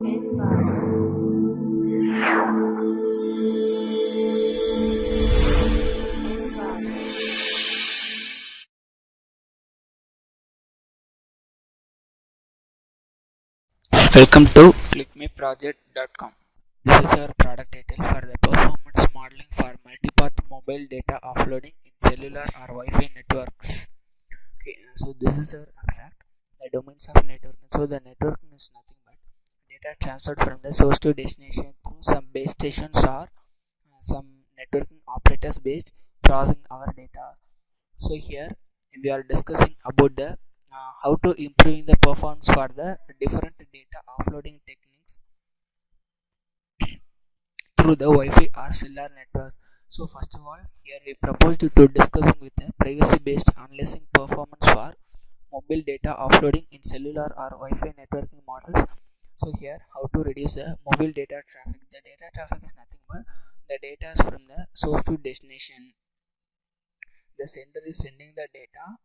Welcome to clickmeproject.com. This is our product title for the performance modeling for multipath mobile data offloading in cellular or Wi-Fi networks. Okay, so this is our abstract, the domains of networking. So the networking is nothing but data transferred from the source to destination through some base stations or some networking operators based processing our data. So here we are discussing about the how to improve the performance for the different data offloading techniques through the Wi-Fi or cellular networks. So first of all, here we proposed to discussing with the privacy-based analyzing performance for mobile data offloading in cellular or Wi-Fi networking models. So here, how to reduce the mobile data traffic. The data traffic is nothing but the data is from the source to destination. The sender is sending the data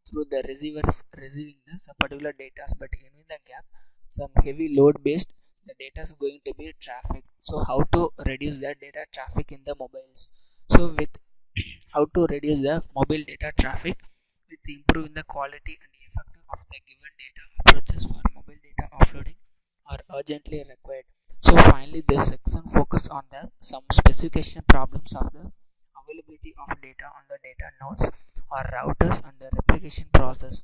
through the receiver is receiving the particular data, but in the gap some heavy load based the data is going to be traffic. So how to reduce the data traffic in the mobiles? So with how to reduce the mobile data traffic with improving the quality and effective of the given data approaches for mobile data offloading are urgently required. So finally this section focus on the some specification problems of the availability of data on the data nodes or routers and the replication process.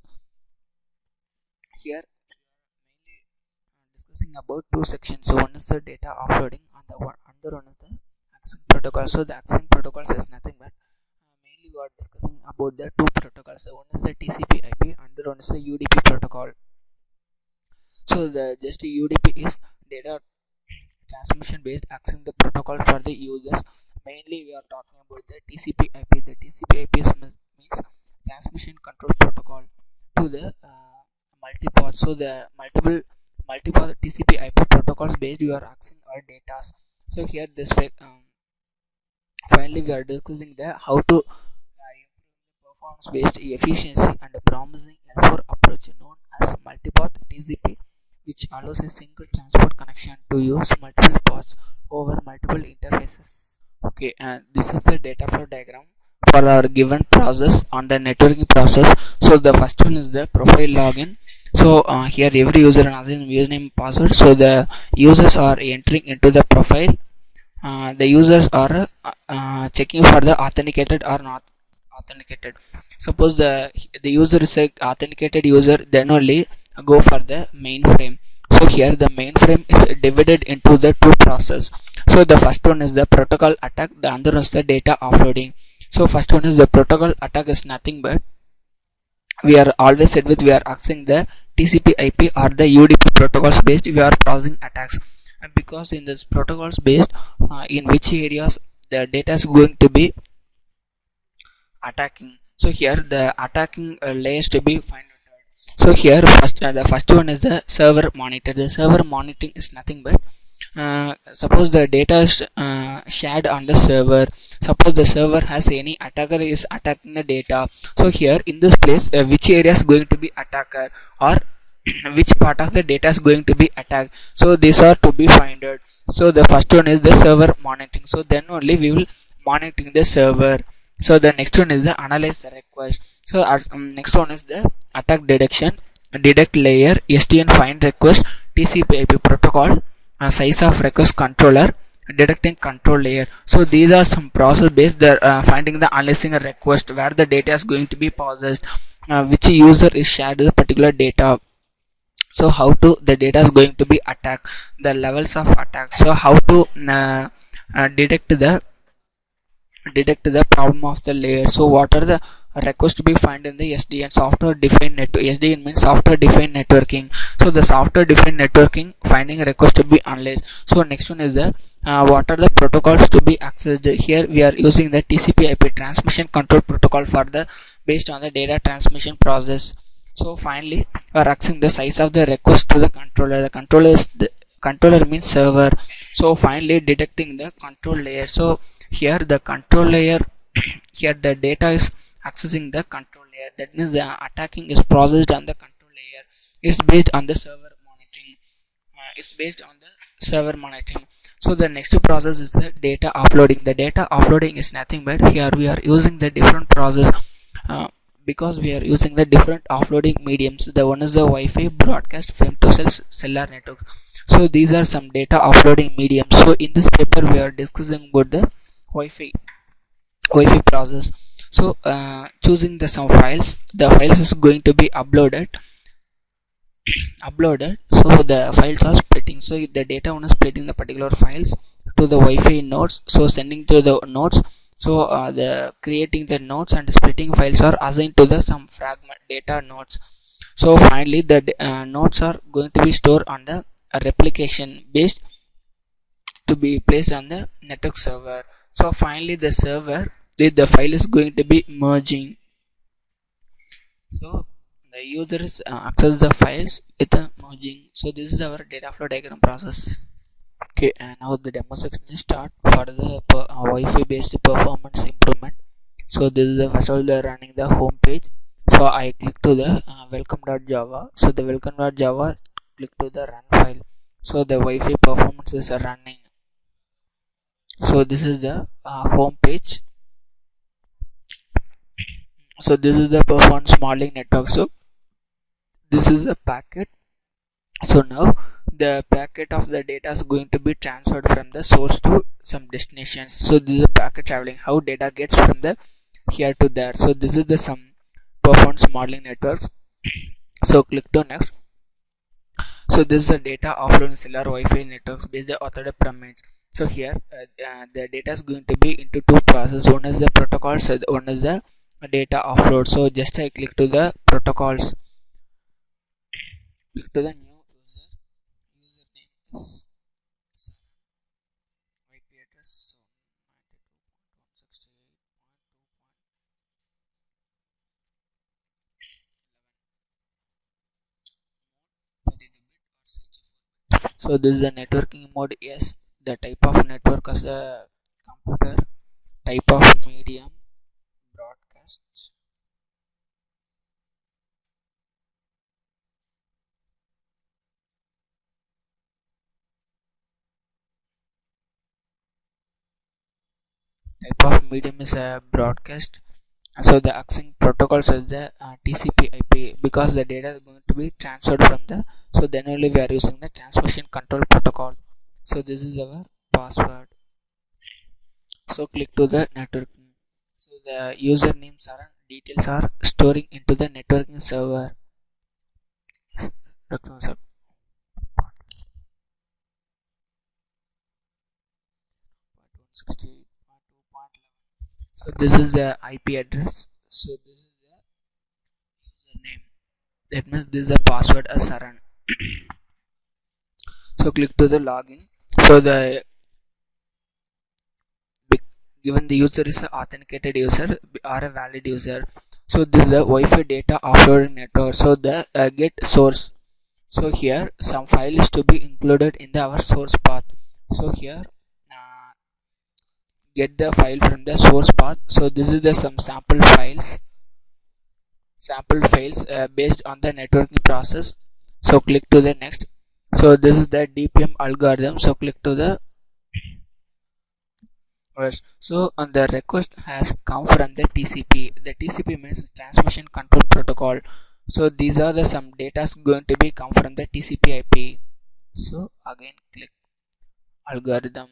Here mainly discussing about two sections. So one is the data offloading and the other one is the accessing protocol. So the accessing protocols is nothing but mainly we are discussing about the two protocols. So one is the TCP/IP and the other one is the UDP protocol. So the just UDP is data transmission based accessing the protocol for the users. Mainly we are talking about the TCP/IP. The TCP/IP means transmission control protocol to the multipath. So the multipath TCP/IP protocols based you are accessing our data. So here this finally we are discussing the how to improve performance based efficiency and promising L4 approach known as multipath TCP, which allows a single transport connection to use multiple paths over multiple interfaces. Okay, and this is the data flow diagram for our given process on the networking process. So the first one is the profile login. So here every user has a username and password. So the users are entering into the profile. The users are checking for the authenticated or not authenticated. Suppose the user is a authenticated user, then only go for the mainframe. So here the mainframe is divided into the two process. So the first one is the protocol attack, the other is the data offloading. So first one is the protocol attack is nothing but we are always said with we are accessing the TCP/IP or the UDP protocols based we are processing attacks, and because in this protocols based in which areas the data is going to be attacking. So here the attacking layers to be found. So here first the first one is the server monitor. The server monitoring is nothing but suppose the data is shared on the server. Suppose the server has any attacker is attacking the data. So here in this place which area is going to be attacker or which part of the data is going to be attacked. So these are to be founded. So the first one is the server monitoring. So then only we will monitoring the server. So the next one is the analyze the request. So next one is the attack detection, detect layer, SDN find request, TCP/IP protocol, size of request controller, detecting control layer. So these are some process based finding the analyzing a request where the data is going to be processed, which user is shared the particular data. So how to the data is going to be attacked, the levels of attack. So how to detect the problem of the layer. So what are the requests to be found in the SDN, software defined network. SDN means software defined networking. So the software defined networking finding a request to be analyzed. So next one is the what are the protocols to be accessed. Here we are using the TCP/IP transmission control protocol for the based on the data transmission process. So finally we are accessing the size of the request to the controller. The controller means server. So finally detecting the control layer. So here the control layer here the data is accessing the control layer, that means the attacking is processed on the control layer is based on the server monitoring. is based on the server monitoring. So the next process is the data offloading. The data offloading is nothing but here we are using the different process because we are using the different offloading mediums. The one is the Wi-Fi, broadcast, femtocell, cellular network. So these are some data offloading mediums. So in this paper we are discussing about the Wi-Fi process. So choosing the some files, the files is going to be uploaded. So the files are splitting. So the data owner is splitting the particular files to the Wi-Fi nodes. So sending to the nodes. So the creating the nodes and splitting files are assigned to the some fragment data nodes. So finally the nodes are going to be stored on the replication based to be placed on the network server. So finally the server, the file is going to be merging. So the user is access the files with the merging. So this is our data flow diagram process. Okay, and now the demo section is start for the Wi-Fi based performance improvement. So this is the first of all the running the home page. So I click to the welcome.java. So the welcome.java, click to the run file. So the Wi-Fi performance is running. So this is the home page. So this is the performance modeling network. So this is the packet. So now the packet of the data is going to be transferred from the source to some destinations. So this is the packet traveling, how data gets from the here to there. So this is the some performance modeling networks. So click to next. So this is the data offloading cellular Wi-Fi networks based on authored pyramid. So here the data is going to be into two processes. One is the protocols, one is the data offload. So just I click to the protocols. Click to the new username is IP address. So 92.168.2.32 bit or 64. So this is the networking mode. Yes, the type of network as a computer, type of medium, broadcast. Type of medium is a broadcast. So the accessing protocols is the TCP/IP because the data is going to be transferred from the. So then only we are using the transmission control protocol. So this is our password. So click to the networking. So the usernames are details are storing into the networking server. So this is the IP address. So this is the username. That means this is the password as Saran. So click to the login. So the given the user is an authenticated user or a valid user. So this is the Wi-Fi data offloading network. So the get source. So here some file is to be included in the our source path. So here get the file from the source path. So this is the some sample files based on the networking process. So click to the next. So this is the DPM algorithm. So click to the first. So on the request has come from the TCP. The TCP means transmission control protocol. So these are the some data is going to be come from the TCP/IP. So again click algorithm.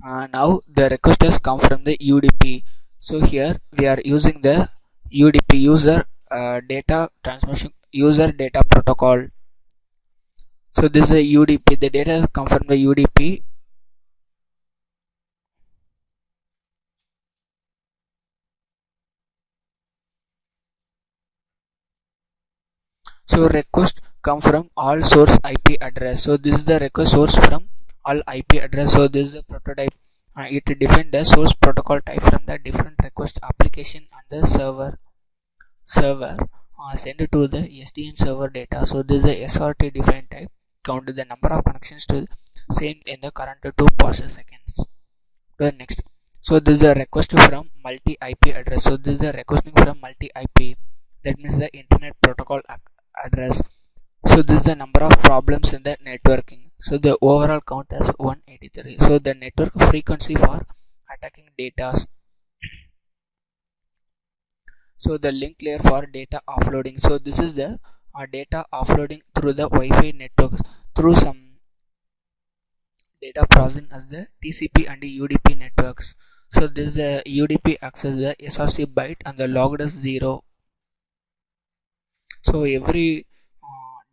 Now the request has come from the UDP. So here we are using the UDP user data transmission user data protocol. So this is a UDP. The data has come from the UDP. So request come from all source IP address. So this is the request source from all IP address. So this is the prototype. It defines the source protocol type from the different request application and the server send it to the SDN server data. So this is the SRT defined type. Count the number of connections to same in the current 2 process seconds. The next. So this is the request from multi IP address. So this is the requesting from multi IP. That means the internet protocol address. So this is the number of problems in the networking. So the overall count is 183. So the network frequency for attacking data. So the link layer for data offloading. So this is the data offloading through the Wi-Fi networks through some data processing as the TCP and the UDP networks. So this is the UDP access the SRC byte and the logged as 0. So every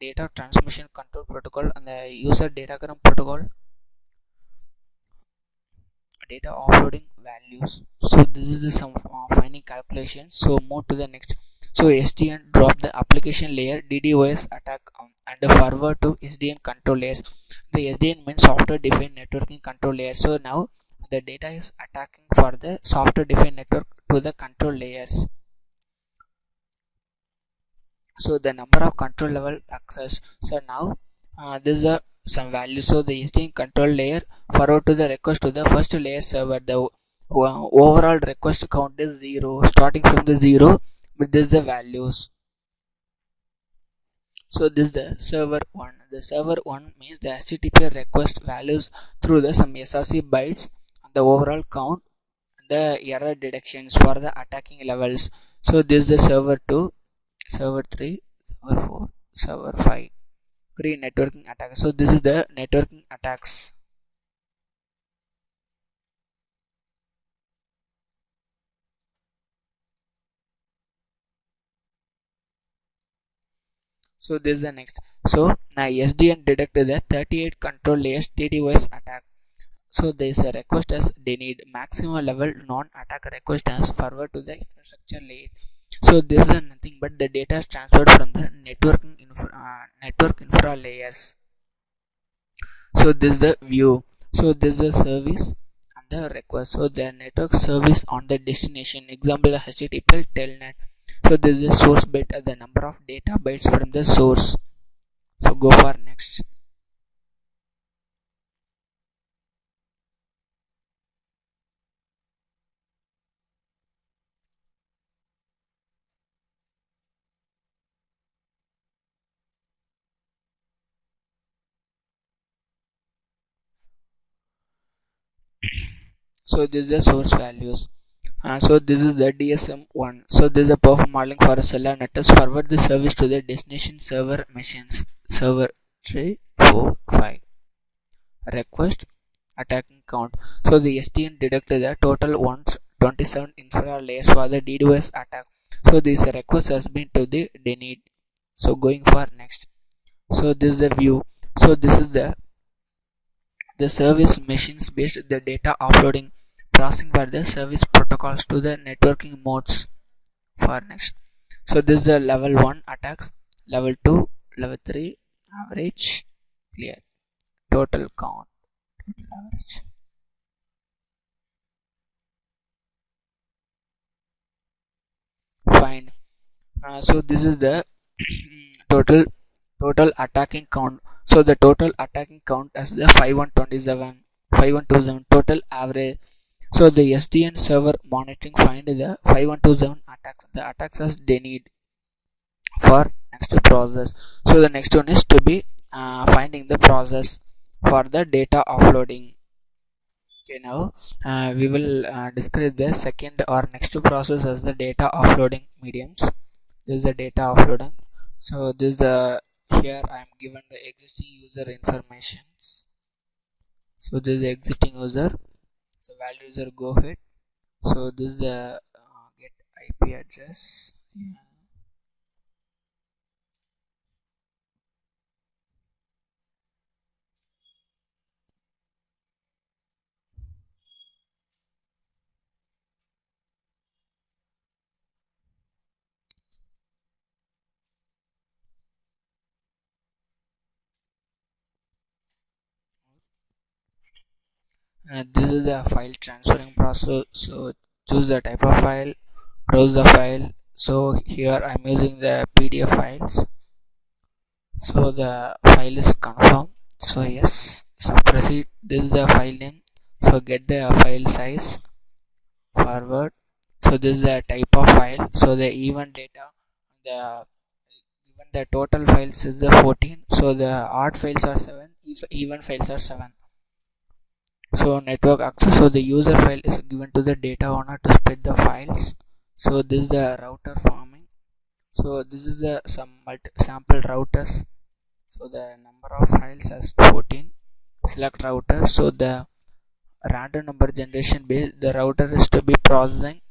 data transmission control protocol and the user datagram protocol data offloading values. So this is the some finding calculation. So move to the next. So SDN drop the application layer DDoS attack and forward to SDN control layers. The SDN means software defined networking control layer. So now the data is attacking for the software defined network to the control layers. So the number of control level access. So now this is some value. So the SDN control layer forward to the request to the first layer server. The overall request count is 0 starting from the 0 with this the values. So this is the server 1. The server 1 means the HTTP request values through the some SRC bytes and the overall count and the error detections for the attacking levels. So this is the server 2, server 3, server 4, server 5 pre-networking attacks. So this is the networking attacks. So this is the next. So now SDN detected the 38 control layers DDoS attack. So there is a request as denied maximum level non-attack request as forward to the infrastructure layer. So this is nothing but the data is transferred from the network infra layers. So this is the view. So this is the service and the request. So the network service on the destination. Example the HTTP telnet. So this is the source bit at the number of data bytes from the source. So go for next. So this is the source values. So this is the DSM1. So this is the perform modeling for a cellular network. Forward the service to the destination server machines. Server 3, 4, 5. Request attacking count. So the SDN detected the total 127 infra layers for the DDoS attack. So this request has been to the denied. So going for next. So this is the view. So this is the service machines based the data offloading processing for the service protocols to the networking modes for next. So this is the level 1 attacks, level 2, level 3 average clear, total count, total average. Fine. So this is the total attacking count. So the total attacking count as the 5127 total average. So the SDN server monitoring find the 5127 attacks. The attacks as they need for next process. So the next one is to be finding the process for the data offloading. Okay, now we will describe the second or next process as the data offloading mediums. This is the data offloading. So this is the here I am given the existing user informations. So this is the existing user. So value user go ahead. So this is the get IP address. Yeah. This is a file transferring process. So choose the type of file, browse the file. So here I'm using the PDF files. So the file is confirmed. So yes. So proceed. This is the file name. So get the file size. Forward. So this is the type of file. So the event data, the given the total files is the 14, so the odd files are 7, even files are 7. So network access, so the user file is given to the data owner to split the files. So this is the router forming. So this is the some sample routers. So the number of files as 14. Select router. So the random number generation base, the router is to be processing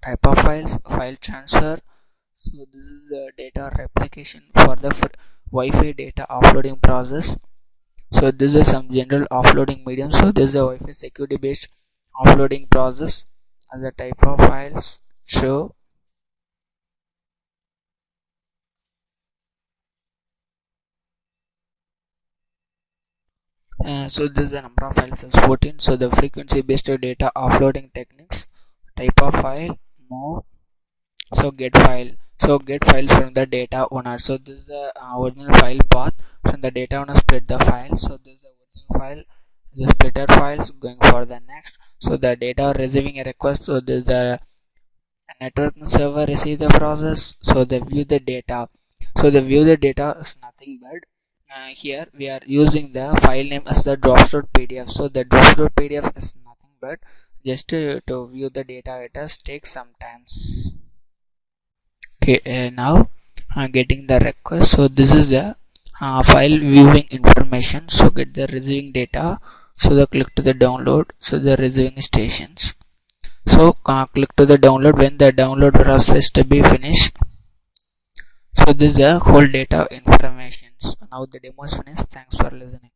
type of files, file transfer. So this is the data replication for the Wi-Fi data offloading process. So this is some general offloading medium. So this is a Wi-Fi security based offloading process as a type of files show. So this is the number of files as 14. So the frequency based data offloading techniques, type of file, move. So get file, so get files from the data owner. So this is the original file path. From the data owner split the file. So this is the original file, the splitter files going for the next. So the data receiving a request. So this is the networking server receive the process. So they view the data. So the view the data is nothing but here we are using the file name as the drops.pdf. So the drops.pdf is nothing but just to view the data. It does take some times. Okay, now getting the request. So this is the file viewing information. So get the receiving data. So the click to the download. So the receiving stations. So click to the download when the download process to be finished. So this is the whole data information. So now the demo is finished. Thanks for listening.